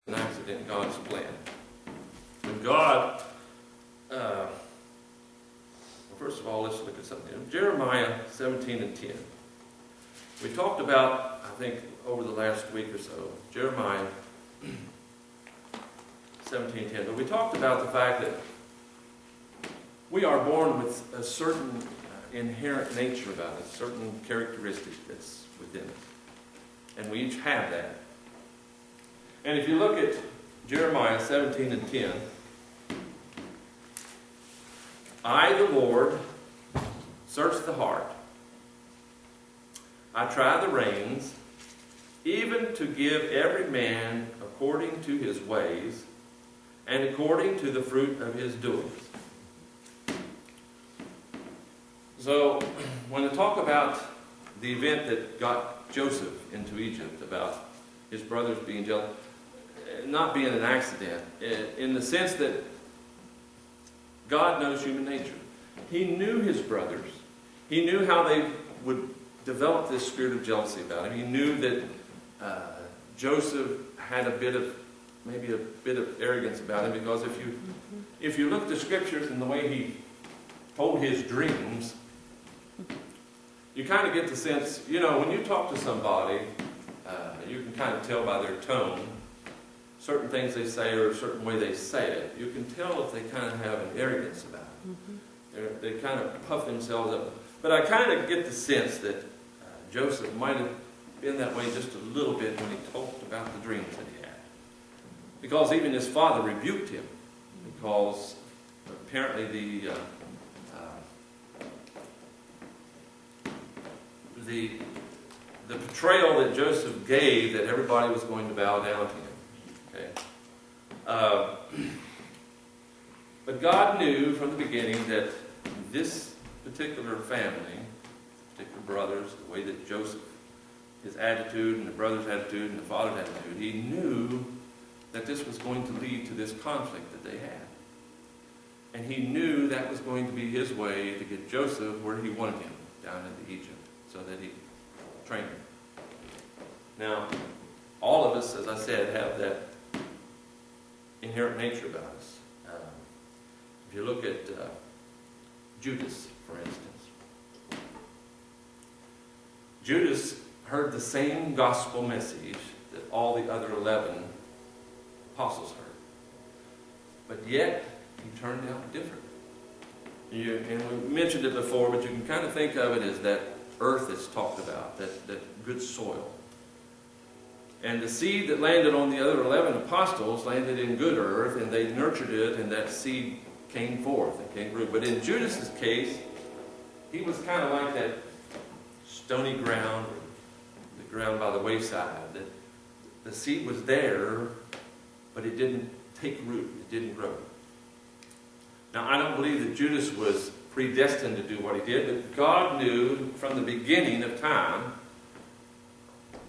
an accident in God's plan. When God, well, first of all, let's look at something. Jeremiah 17 and 10. We talked about, I think, over the last week or so, Jeremiah 17:10. But we talked about the fact that we are born with a certain inherent nature about us, certain characteristic that's within us. And we each have that. And if you look at Jeremiah 17 and 10, I, the Lord, search the heart. I try the reins, even to give every man according to his ways and according to the fruit of his doings. So, when I talk about the event that got Joseph into Egypt, about his brothers being jealous, not being an accident, in the sense that God knows human nature. He knew his brothers. He knew how they would develop this spirit of jealousy about him. He knew that Joseph had maybe a bit of arrogance about him, because if you look at the scriptures and the way he told his dreams, you kind of get the sense, when you talk to somebody, you can kind of tell by their tone, certain things they say or a certain way they say it. You can tell if they kind of have an arrogance about it. Mm-hmm. They kind of puff themselves up. But I kind of get the sense that Joseph might have been that way just a little bit when he talked about the dreams that he had. Because even his father rebuked him, because apparently the portrayal that Joseph gave, that everybody was going to bow down to him. Okay. But God knew from the beginning that this particular family, particular brothers, the way that Joseph, his attitude and the brothers' attitude and the father's attitude, he knew that this was going to lead to this conflict that they had. And he knew that was going to be his way to get Joseph where he wanted him, down into Egypt, so that he could train him. Now, all of us, as I said, have that inherent nature about us. If you look at Judas, for instance. Judas heard the same gospel message that all the other 11 apostles heard. But yet, he turned out different. And we mentioned it before, but you can kind of think of it as that earth that's talked about, that good soil. And the seed that landed on the other 11 apostles landed in good earth, and they nurtured it, and that seed came forth and came through. But in Judas's case, he was kind of like that stony ground, the ground by the wayside. That the seed was there, but it didn't take root. It didn't grow. Now, I don't believe that Judas was predestined to do what he did, but God knew from the beginning of time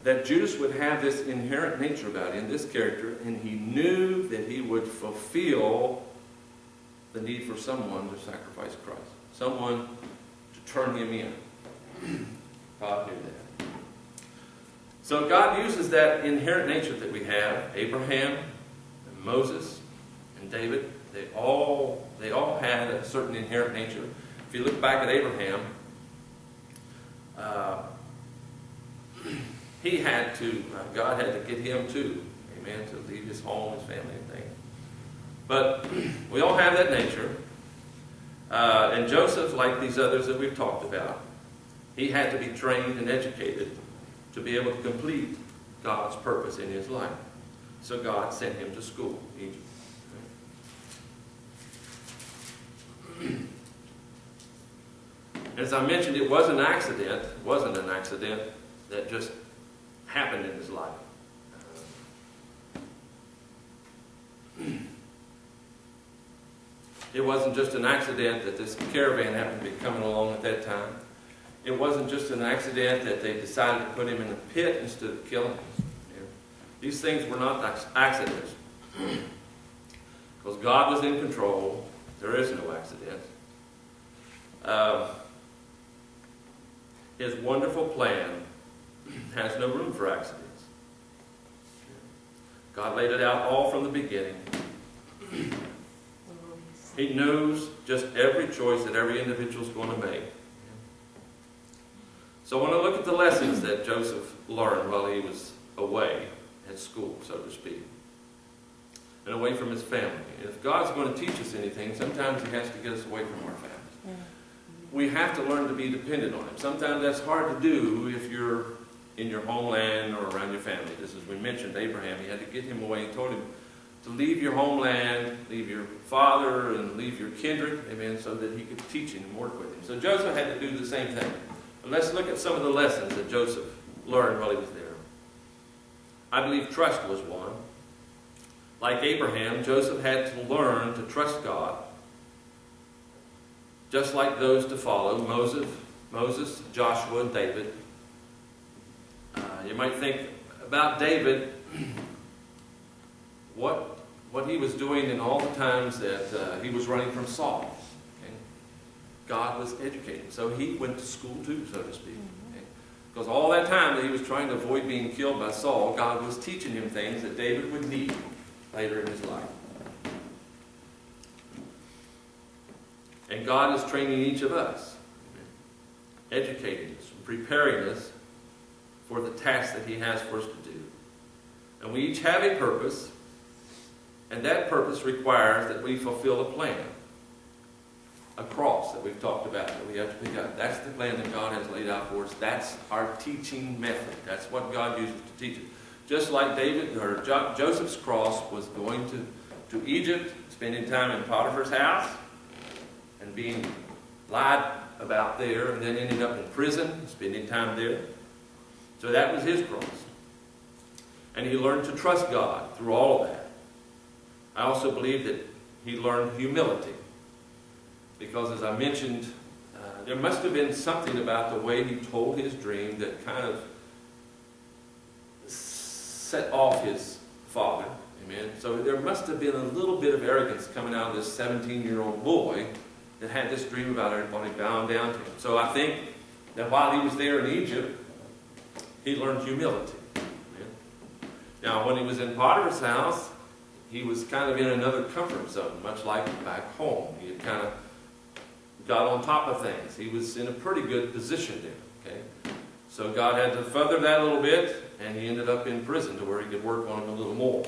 that Judas would have this inherent nature about him, this character, and he knew that he would fulfill the need for someone to sacrifice Christ, someone to turn him in. God knew that. So God uses that inherent nature that we have. Abraham, and Moses, and David, they all had a certain inherent nature. If you look back at Abraham, God had to get him too, amen, to leave his home, his family, and things. But we all have that nature. And Joseph, like these others that we've talked about, he had to be trained and educated to be able to complete God's purpose in his life. So God sent him to school in Egypt. As I mentioned, it wasn't an accident. It wasn't an accident that just happened in his life. It wasn't just an accident that this caravan happened to be coming along at that time. It wasn't just an accident that they decided to put him in a pit instead of killing him. These things were not accidents. Because God was in control. There is no accident. His wonderful plan has no room for accidents. God laid it out all from the beginning. He knows just every choice that every individual is going to make. So I want to look at the lessons that Joseph learned while he was away at school, so to speak, and away from his family. And if God's going to teach us anything, sometimes He has to get us away from our families. We have to learn to be dependent on Him. Sometimes that's hard to do if you're in your homeland or around your family. Just as we mentioned, Abraham, He had to get him away. He told him to leave your homeland, leave your father, and leave your kindred, amen, so that he could teach him and work with him. So Joseph had to do the same thing. But let's look at some of the lessons that Joseph learned while he was there. I believe trust was one. Like Abraham, Joseph had to learn to trust God, just like those to follow, Moses, Joshua, and David. You might think about David, what he was doing in all the times that he was running from Saul. Okay? God was educating. So he went to school too, so to speak. Okay? Because all that time that he was trying to avoid being killed by Saul, God was teaching him things that David would need later in his life. And God is training each of us, educating us, preparing us for the task that He has for us to do. And we each have a purpose, and that purpose requires that we fulfill a plan. A cross that we've talked about that we have to pick up. That's the plan that God has laid out for us. That's our teaching method. That's what God uses to teach us. Just like Joseph's cross was going to Egypt, spending time in Potiphar's house, and being lied about there, and then ending up in prison, spending time there. So that was his cross. And he learned to trust God through all of that. I also believe that he learned humility. Because as I mentioned, there must have been something about the way he told his dream that kind of set off his father. Amen. So there must have been a little bit of arrogance coming out of this 17-year-old boy that had this dream about everybody bowing down to him. So I think that while he was there in Egypt, he learned humility. Amen. Now, when he was in Potiphar's house, he was kind of in another comfort zone, much like back home. He had kind of got on top of things. He was in a pretty good position there. Okay? So God had to further that a little bit, and he ended up in prison to where he could work on him a little more.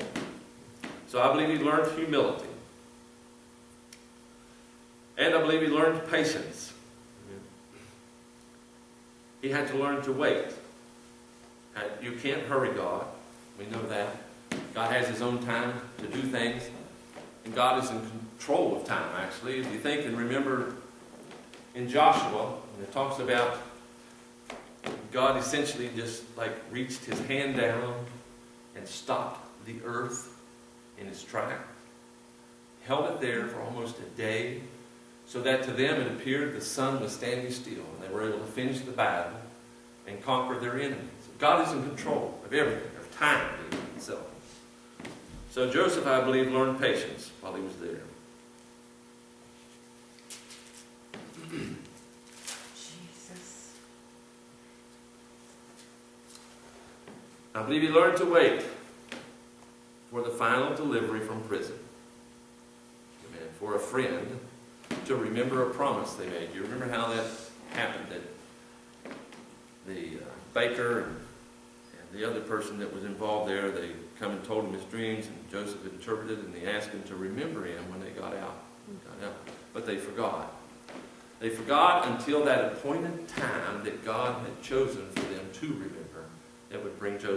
So I believe he learned humility. And I believe he learned patience. He had to learn to wait. You can't hurry God. We know that. God has His own time to do things. And God is in control of time, actually. If you think and remember in Joshua, when it talks about God essentially just like reached His hand down and stopped the earth in its track, held it there for almost a day, so that to them it appeared the sun was standing still, and they were able to finish the battle and conquer their enemies. God is in control of everything, of time itself. So Joseph, I believe, learned patience while he was there. Jesus. I believe he learned to wait for the final delivery from prison. Amen. For a friend to remember a promise they made. You remember how that happened, that the baker and the other person that was involved there, they come and told him his dreams, and Joseph interpreted, and they asked him to remember him when they got out. But they forgot. They forgot until that appointed time that God had chosen for them to remember that would bring Joseph